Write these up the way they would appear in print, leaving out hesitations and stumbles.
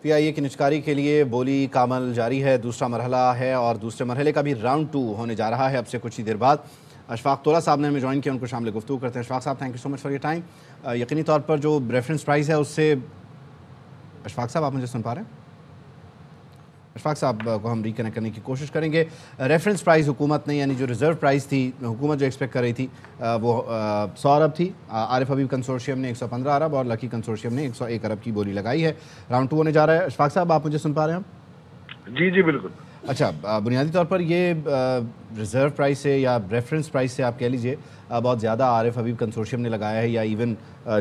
پی آئی اے کی نچکاری کے لیے بولی کا عمل جاری ہے، دوسرا مرحلہ ہے اور دوسرے مرحلے کا بھی راؤنڈ 2 ہونے جا رہا ہے اب سے کچھ ہی دیر بعد۔ اشفاق طولہ صاحب نے ہمیں جوائن کیا، ان کو شامل گفتگو کرتے ہیں۔ اشفاق صاحب thank you so much for your time. یقینی طور پر جو ریفرنس پرائز ہے اس سے، اشفاق صاحب آپ مجھے سن پا رہے ہیں؟ اشفاق صاحب کو ہم ریکنیکٹ کرنے کی کوشش کریں گے۔ ریفرنس پرائز حکومت نے، یعنی جو ریزرو پرائز تھی حکومت جو ایکسپیکٹ کر رہی تھی وہ 100 ارب تھی۔ عارف حبیب کنسورشیم نے 115 ارب اور لکی کنسورشیم نے 101 ارب کی بولی لگائی ہے۔ راؤنڈ 2 ہونے جا رہا ہے۔ اشفاق صاحب آپ مجھے سن پا رہے ہیں؟ جی بالکل۔ اچھا، بنیادی طور پر یہ ریزرو پرائز سے یا ریفرنس پرائز سے آپ کہہ لیجئے بہت زیادہ عارف حبیب کنسورشیم نے لگایا ہے، یا ایون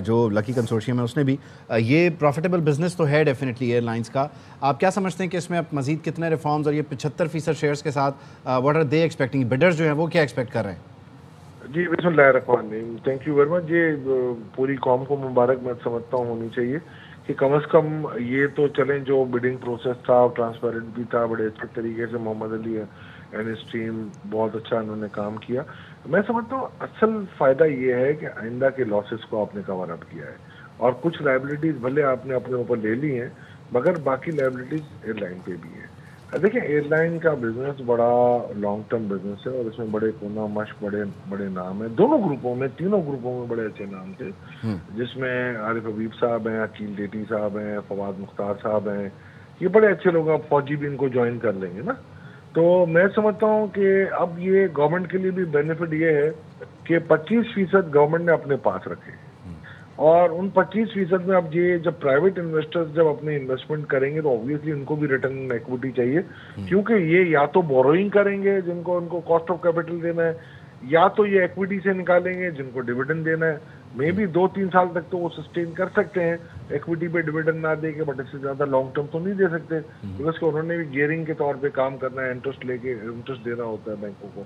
جو لکی کنسورشیم ہے اس نے بھی۔ یہ پروفیٹیبل بزنس تو ہے ڈیفینیٹلی ایئر لائنس کا۔ آپ کیا سمجھتے ہیں کہ اس میں اب مزید کتنے ریفارمز، اور یہ 75% شیئرز کے ساتھ واٹ آر دے ایکسپیکٹنگ، بیڈرز جو ہیں وہ کیا ایکسپیکٹ کر رہے ہیں؟ جی بسم اللہ الرحمن الرحیم، تھینک یو ویری مچ۔ یہ پوری قوم کو مبارک میں سمجھتا ہوں ہونی چاہیے کہ کم از کم یہ تو چلیں، جو بڈنگ پروسیس تھا ٹرانسپیرنٹ بھی تھا، بڑے اچھے طریقے سے محمد علی اینڈ ہز ٹیم بہت اچھا انہوں نے کام کیا۔ میں سمجھتا ہوں اصل فائدہ یہ ہے کہ آئندہ کے لاسز کو آپ نے کور اپ کیا ہے، اور کچھ لائبلٹیز بھلے آپ نے اپنے اوپر لے لی ہیں مگر باقی لائبلٹیز ایئر لائن پہ بھی ہیں۔ دیکھیں ایئر لائن کا بزنس بڑا لانگ ٹرم بزنس ہے، اور اس میں بڑے کونا مشق بڑے نام ہیں، دونوں گروپوں میں، تینوں گروپوں میں بڑے اچھے نام تھے، جس میں عارف حبیب صاحب ہیں، عقیل ڈیٹی صاحب ہیں، فواد مختار صاحب ہیں، یہ بڑے اچھے لوگ ہیں۔ اب فوجی بھی ان کو جوائن کر لیں گے نا، تو میں سمجھتا ہوں کہ اب یہ گورنمنٹ کے لیے بھی بینیفٹ یہ ہے کہ 25% گورنمنٹ نے اپنے پاس رکھے، اور ان 25% میں اب یہ جب پرائیویٹ انویسٹرز جب اپنے انویسٹمنٹ کریں گے تو اوبویسلی ان کو بھی ریٹرن ایکوٹی چاہیے، کیونکہ یہ یا تو بوروئنگ کریں گے جن کو ان کو کاسٹ آف کیپٹل دینا ہے، یا تو یہ ایکوٹی سے نکالیں گے جن کو ڈیویڈنڈ دینا ہے۔ مے بی 2-3 سال تک تو وہ سسٹین کر سکتے ہیں ایکوٹی پہ ڈیویڈنڈ نہ دے کے، بٹ اس سے زیادہ لانگ ٹرم تو نہیں دے سکتے، بیکاز کہ انہوں نے بھی گیئرنگ کے طور پہ کام کرنا ہے، انٹرسٹ دینا ہوتا ہے بینکوں کو۔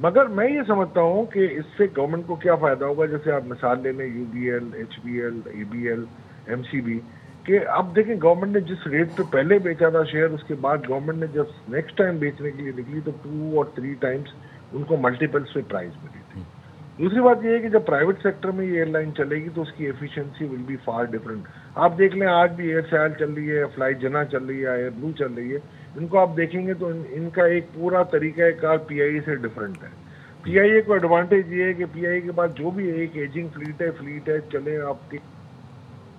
مگر میں یہ سمجھتا ہوں کہ اس سے گورنمنٹ کو کیا فائدہ ہوگا، جیسے آپ مثال لے لیں U B L, H B L, A B L, M C B, کہ اب دیکھیں گورنمنٹ نے جس ریٹ پہ پہلے بیچا تھا شیئر، اس کے بعد گورنمنٹ نے جب نیکسٹ ٹائم بیچنے کے لیے نکلی تو 2 اور 3 ٹائمز ان کو ملٹیپلس پہ پرائز ملی تھی۔ دوسری بات یہ ہے کہ جب پرائیویٹ سیکٹر میں یہ ایئر لائن چلے گی تو اس کی efficiency will be far different. آپ دیکھ لیں آج بھی ایئر سیال چل رہی ہے، فلائی جنا چل رہی ہے، ایئر بلو چل رہی ہے، ان کو آپ دیکھیں گے تو ان کا ایک پورا طریقہ کار پی آئی اے سے ڈفرنٹ ہے۔ پی آئی اے کو ایڈوانٹیج یہ ہے کہ پی آئی اے کے پاس جو بھی ایک ایجنگ فلیٹ ہے چلیں آپ کے،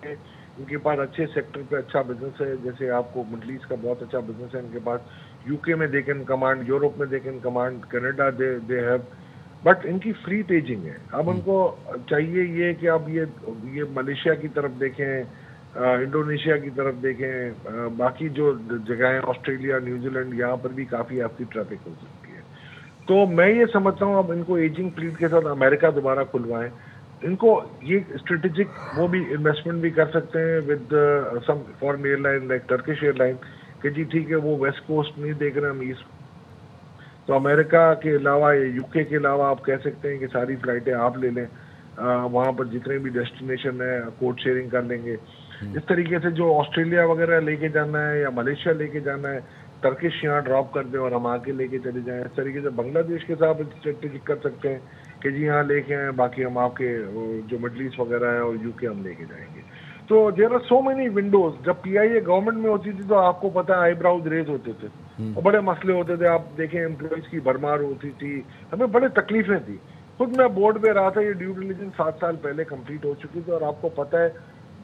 ان کے پاس اچھے سیکٹر پہ اچھا بزنس ہے، جیسے آپ کو مڈل ایسٹ کا بہت اچھا بزنس ہے ان کے پاس، یو کے میں دے کین کمانڈ، یورپ میں they can command, Canada they have, but in کی فلیٹ ایجنگ ہے۔ اب ان کو چاہیے یہ کہ اب یہ ملیشیا کی طرف دیکھیں، انڈونیشیا کی طرف دیکھیں، باقی جو جگہیں آسٹریلیا، نیوزی لینڈ، یہاں پر بھی کافی آپ کی ٹریفک ہو سکتی ہے۔ تو میں یہ سمجھتا ہوں اب ان کو ایجنگ فلیٹ کے ساتھ امریکہ دوبارہ کھلوائیں، ان کو یہ اسٹریٹجک وہ بھی انویسٹمنٹ بھی کر سکتے ہیں with some foreign airline like Turkish airline, کہ جی ٹھیک ہے وہ ویسٹ کوسٹ نہیں دیکھ رہے ہم ایسٹ، تو امریکہ کے علاوہ یا یو کے علاوہ آپ کہہ سکتے ہیں کہ ساری فلائٹیں آپ لے لیں، وہاں پر جتنے بھی ڈیسٹینیشن ہے کوڈ شیئرنگ کر لیں گے۔ اس طریقے سے جو آسٹریلیا وغیرہ لے کے جانا ہے یا ملیشیا لے کے جانا ہے، ٹرکش یہاں ڈراپ کر دیں اور ہم آ کے لے کے چلے جائیں۔ اس طریقے سے بنگلہ دیش کے ساتھ اسٹریٹجک کر سکتے ہیں کہ جی یہاں لے کے آئیں، باقی ہم آپ کے جو مڈل ایسٹ وغیرہ ہے اور یو کے ہم لے کے جائیں گے۔ تو there are so many windows. جب پی آئی اے گورنمنٹ میں ہوتی تھی تو آپ کو پتا آئی براؤز ریز ہوتے تھے اور بڑے مسئلے ہوتے تھے، آپ دیکھیں امپلائیز کی بھرمار ہوتی تھی، ہمیں بڑے تکلیفیں تھی۔ خود میں بورڈ پہ رہا تھا، یہ ڈیو ڈیلیجنس 7 سال پہلے کمپلیٹ ہو چکی تھی، اور آپ کو پتہ ہے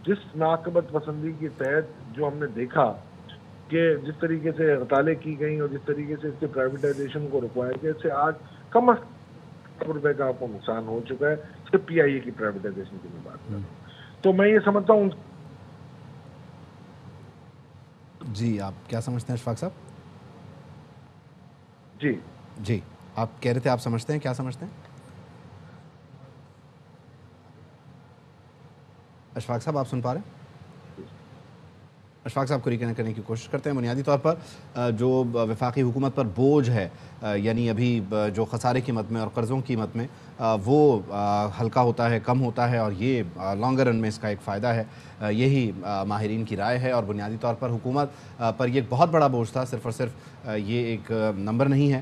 جس ناقابت پسندی کے تحت جو ہم نے دیکھا کہ جس طریقے سے ہڑتالیں کی گئیں اور جس طریقے سے اس کے پرائیویٹائزیشن کو رکوایا گیا، اس سے آج کم از کم روپے کا آپ کو نقصان ہو چکا ہے صرف پی آئی اے کی پرائیویٹائزیشن کی میں بات کر رہا ہوں۔ تو میں یہ سمجھتا ہوں۔ جی آپ کیا سمجھتے ہیں اشفاق صاحب؟ جی آپ کہہ رہے تھے آپ سمجھتے ہیں، کیا سمجھتے ہیں اشفاق صاحب؟ آپ سن پا رہے ہیں؟ اشفاق صاحب کو ریکنیکٹ کرنے کی کوشش کرتے ہیں۔ بنیادی طور پر جو وفاقی حکومت پر بوجھ ہے، یعنی ابھی جو خسارے قیمت میں اور قرضوں قیمت میں، وہ ہلکا ہوتا ہے، کم ہوتا ہے، اور یہ لانگر رن میں اس کا ایک فائدہ ہے، یہی ماہرین کی رائے ہے۔ اور بنیادی طور پر حکومت پر یہ ایک بہت بڑا بوجھ تھا، صرف اور صرف یہ ایک نمبر نہیں ہے،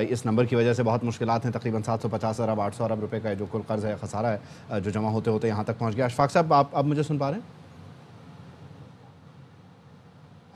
اس نمبر کی وجہ سے بہت مشکلات ہیں۔ تقریباً 750 ارب 800 ارب روپے کا جو کل قرض ہے، خسارہ ہے جو جمع ہوتے ہوتے یہاں تک پہنچ گیا۔ اشفاق صاحب آپ اب مجھے سن پا رہے ہیں؟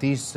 30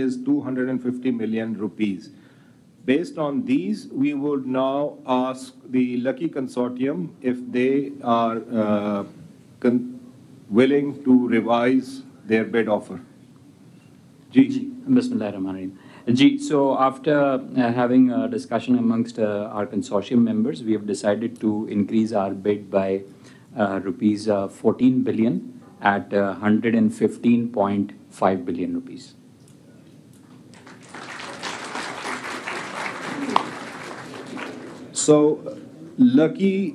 is 250 million rupees. Based on these, we would now ask the Lucky Consortium if they are willing to revise their bid offer. Ji. Bismillahirrahmanirrahim. Ji, so after having a discussion amongst our consortium members, we have decided to increase our bid by rupees 14 billion at 115.5 billion rupees. So, Lucky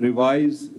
revised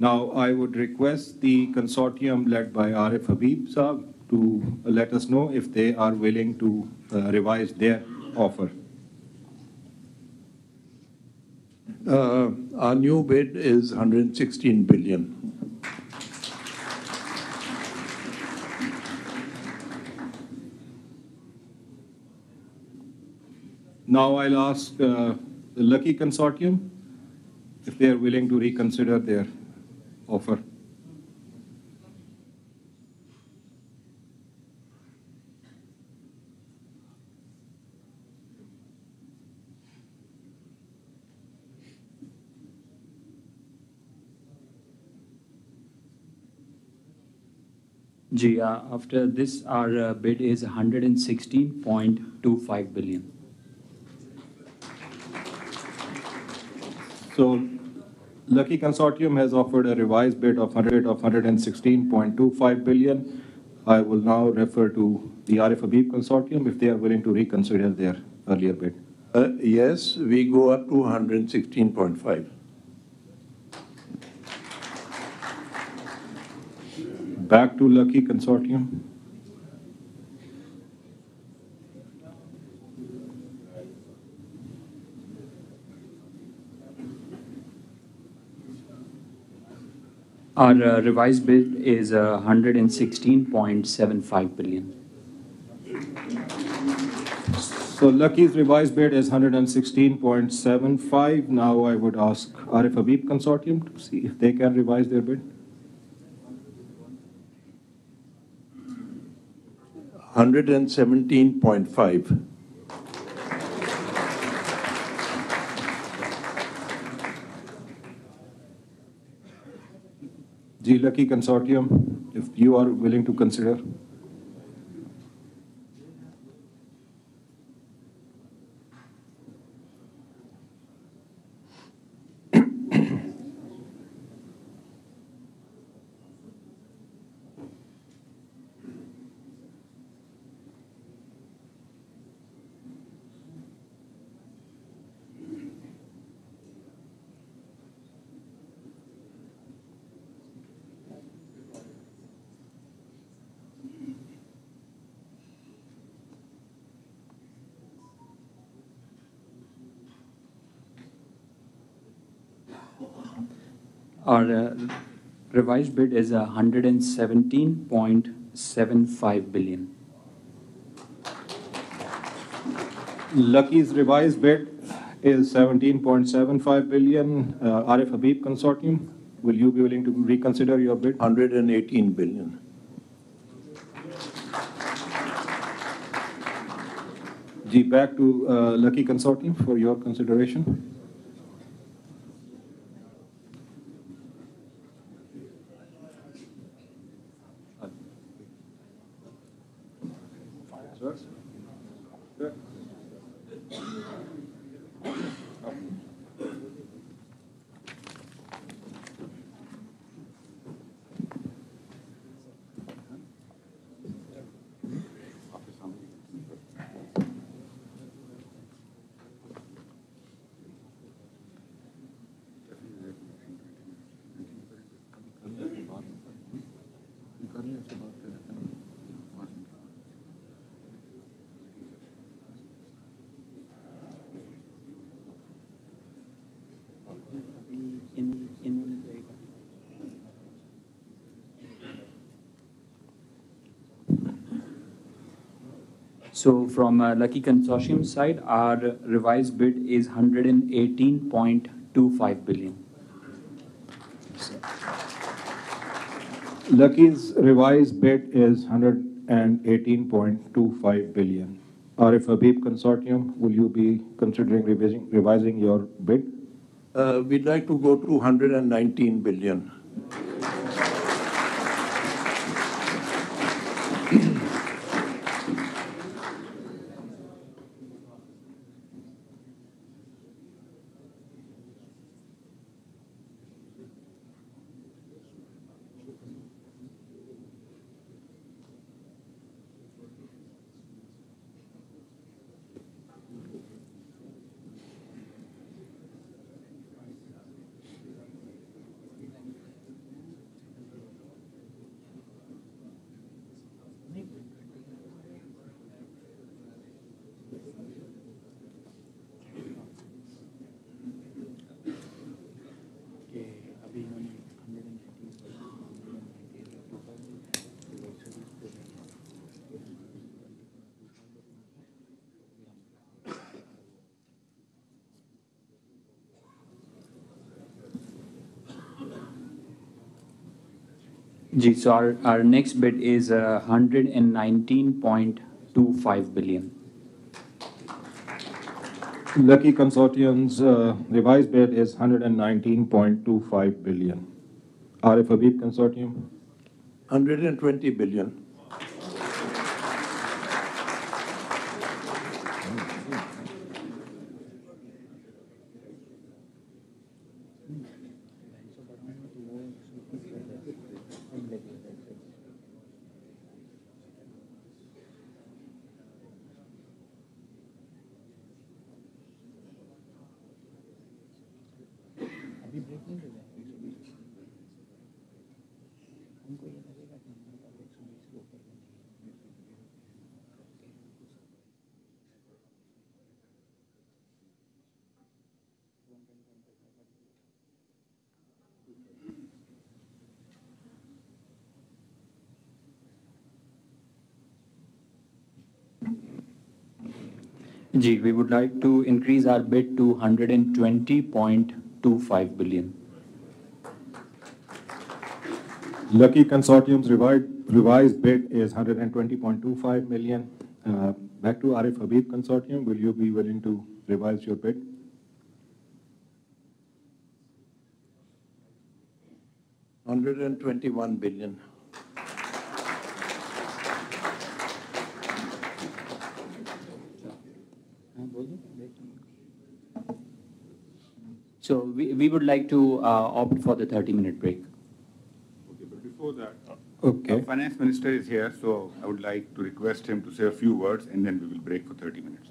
Now, I would request the consortium led by Arif Habib Saab to let us know if they are willing to revise their offer. Our new bid is 116 billion. Now I'll ask the Lucky Consortium if they are willing to reconsider their offer. Ji, after this, our bid is 116.25 billion. So, Lucky Consortium has offered a revised bid of 116.25 billion. I will now refer to the Arif Habib Consortium if they are willing to reconsider their earlier bid. Yes, we go up to 116.5. Back to Lucky Consortium. Our revised bid is 116.75 billion. So Lucky's revised bid is 116.75. Now I would ask Arif Habib Consortium to see if they can revise their bid. 117.5. G Lucky Consortium, if you are willing to consider. Our revised bid is 117.75 billion. Lucky's revised bid is 17.75 billion. Arif Habib Consortium, will you be willing to reconsider your bid? 118 billion. G, back to Lucky Consortium for your consideration. So from Lucky Consortium side, our revised bid is 118.25 billion. Lucky's revised bid is 118.25 billion. Arif Habib Consortium, will you be considering revising your bid? We'd like to go to 119 billion. Ji, so our next bid is 119.25 billion. Lucky Consortium's revised bid is 119.25 billion. Arif Habib Consortium? 120 billion. Ji, we would like to increase our bid to 120.25 billion. Lucky Consortium's revised bid is 120.25 million. Back to Arif Habib Consortium, will you be willing to revise your bid? $121 billion. So we would like to opt for the 30-minute break. Okay, but before that, Okay. our finance minister is here, so I would like to request him to say a few words, and then we will break for 30 minutes.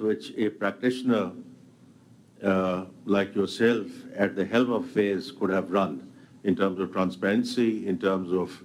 which a practitioner like yourself at the helm of affairs could have run in terms of transparency, in terms of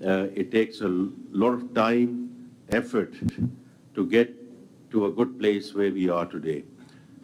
it takes a lot of time, effort to get to a good place where we are today.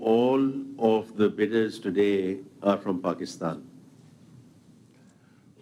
all of the bidders today are from Pakistan.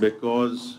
because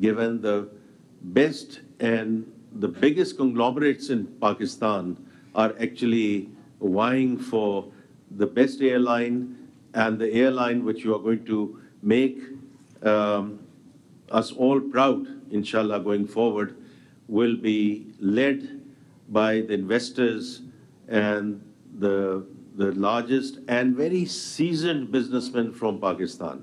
given the best and the biggest conglomerates in Pakistan are actually vying for the best airline, and the airline which you are going to make us all proud, inshallah, going forward, will be led by the investors and the largest and very seasoned businessmen from Pakistan.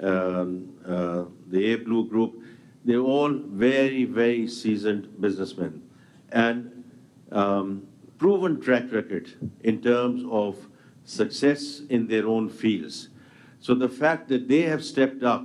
the A Blue Group, they're all very, very seasoned businessmen and proven track record in terms of success in their own fields. So the fact that they have stepped up,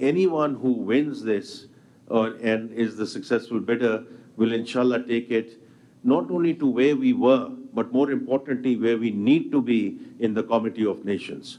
Anyone who wins this and is the successful bidder will inshallah take it not only to where we were but more importantly where we need to be in the Committee of Nations.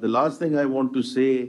the last thing I want to say,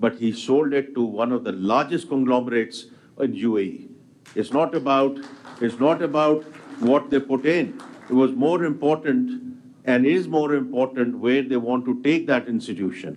but he sold it to one of the largest conglomerates in UAE. It's not about what they put in. It was more important and is more important where they want to take that institution.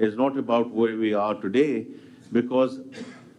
is not about where we are today, because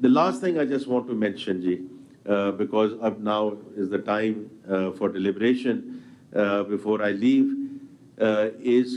The last thing I just want to mention, Ji, because now is the time for deliberation before I leave, is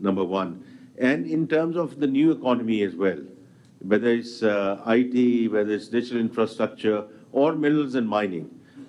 number one, and in terms of the new economy as well, whether it's IT, whether it's digital infrastructure or minerals and mining.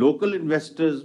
local investors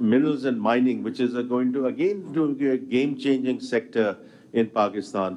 minerals and mining, which is going to again to be a game-changing sector in Pakistan,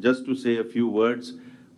just to say a few words,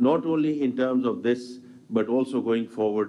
not only in terms of this but also going forward,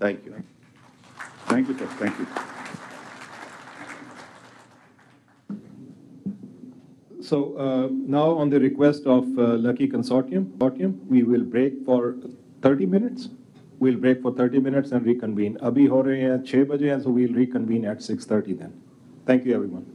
Thank you. Thank you, sir. Thank you. So now on the request of Lucky Consortium, we will break for 30 minutes. We'll break for 30 minutes and reconvene. Abhi ho rahe hain 6 baje hain, so we'll reconvene at 6:30 then. Thank you everyone.